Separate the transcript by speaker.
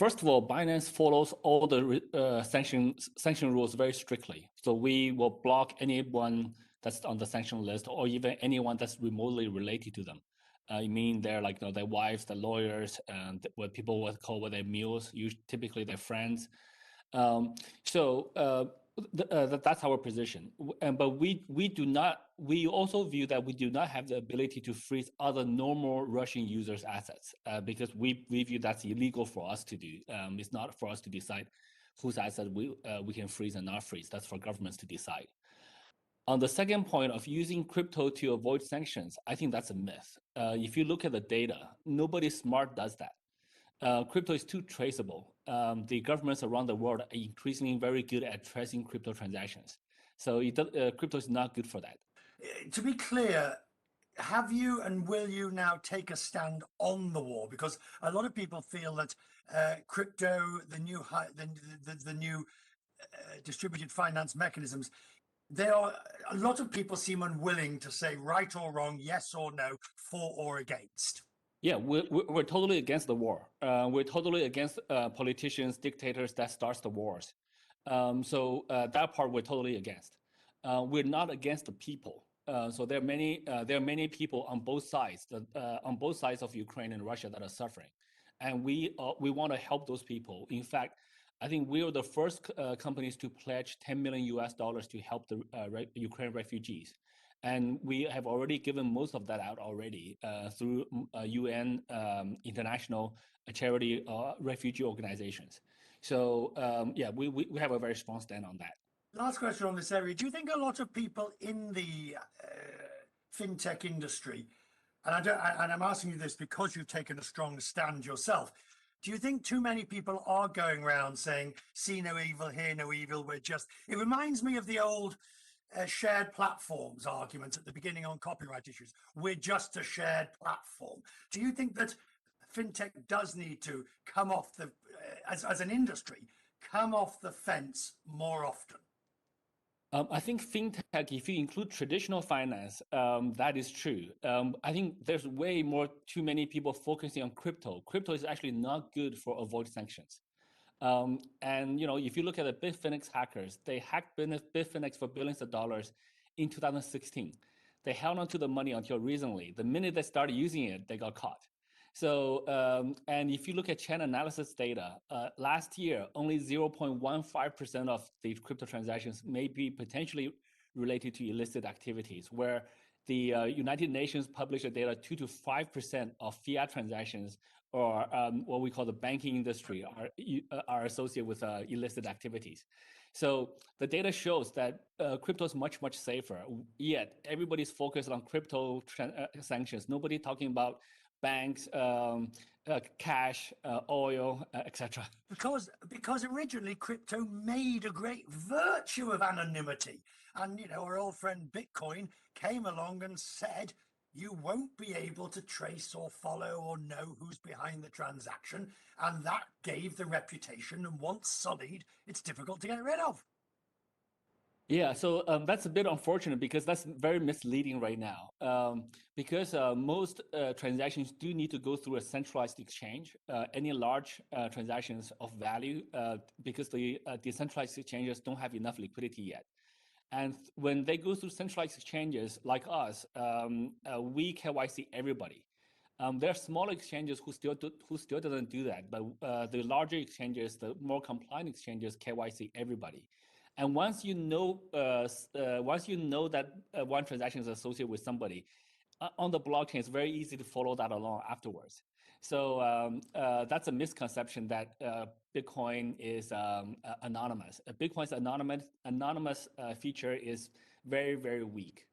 Speaker 1: First of all, Binance follows all the sanction rules very strictly. So we will block anyone that's on the sanction list, or even anyone that's remotely related to them. I mean, they're like their wives, their lawyers, and what people would call with their mules, typically their friends. That's our position. But we do not. We also view that we do not have the ability to freeze other normal Russian users' assets because we view that's illegal for us to do. It's not for us to decide whose assets we can freeze and not freeze. That's for governments to decide. On the second point of using crypto to avoid sanctions, I think that's a myth. If you look at the data, nobody smart does that. Crypto is too traceable. The governments around the world are increasingly very good at tracing crypto transactions. So crypto is not good for that.
Speaker 2: To be clear, have you and will you now take a stand on the war? Because a lot of people feel that crypto, the new distributed finance mechanisms, a lot of people seem unwilling to say right or wrong, yes or no, for or against.
Speaker 1: Yeah, we're totally against the war. We're totally against politicians, dictators that starts the wars. So that part we're totally against. We're not against the people. So there are many people on both sides of Ukraine and Russia that are suffering, and we want to help those people. In fact, I think we are the first companies to pledge $10 million to help the Ukraine refugees. And we have already given most of that out already through UN international charity refugee organizations. So yeah, we have a very strong stand on that.
Speaker 2: Last question on this area. Do you think a lot of people in the fintech industry, and I'm asking you this because you've taken a strong stand yourself, do you think too many people are going around saying, see no evil, hear no evil, it reminds me of the old shared platforms argument at the beginning on copyright issues. We're just a shared platform. Do you think that fintech does need to come off as an industry, come off the fence more often?
Speaker 1: I think fintech, if you include traditional finance, that is true. I think there's too many people focusing on crypto. Crypto is actually not good for avoid sanctions. And if you look at the Bitfinex hackers, they hacked Bitfinex for billions of dollars in 2016. They held on to the money until recently. The minute they started using it, they got caught. So, and if you look at chain analysis data, last year, only 0.15% of the crypto transactions may be potentially related to illicit activities, where the United Nations published the data 2 to 5% of fiat transactions, or what we call the banking industry, are associated with illicit activities. So the data shows that crypto is much, much safer, yet everybody's focused on crypto sanctions. Nobody talking about banks, cash, oil, etc.
Speaker 2: Because originally crypto made a great virtue of anonymity, and our old friend Bitcoin came along and said you won't be able to trace or follow or know who's behind the transaction, and that gave the reputation, and once sullied, it's difficult to get rid of.
Speaker 1: Yeah, so that's a bit unfortunate because that's very misleading right now. Because most transactions do need to go through a centralized exchange. Any large transactions of value, because the decentralized exchanges don't have enough liquidity yet. And when they go through centralized exchanges like us, we KYC everybody. There are small exchanges who still doesn't do that, but the larger exchanges, the more compliant exchanges, KYC everybody. And once you know that one transaction is associated with somebody on the blockchain, it's very easy to follow that along afterwards. So that's a misconception that Bitcoin is anonymous. Bitcoin's anonymous feature is very, very weak.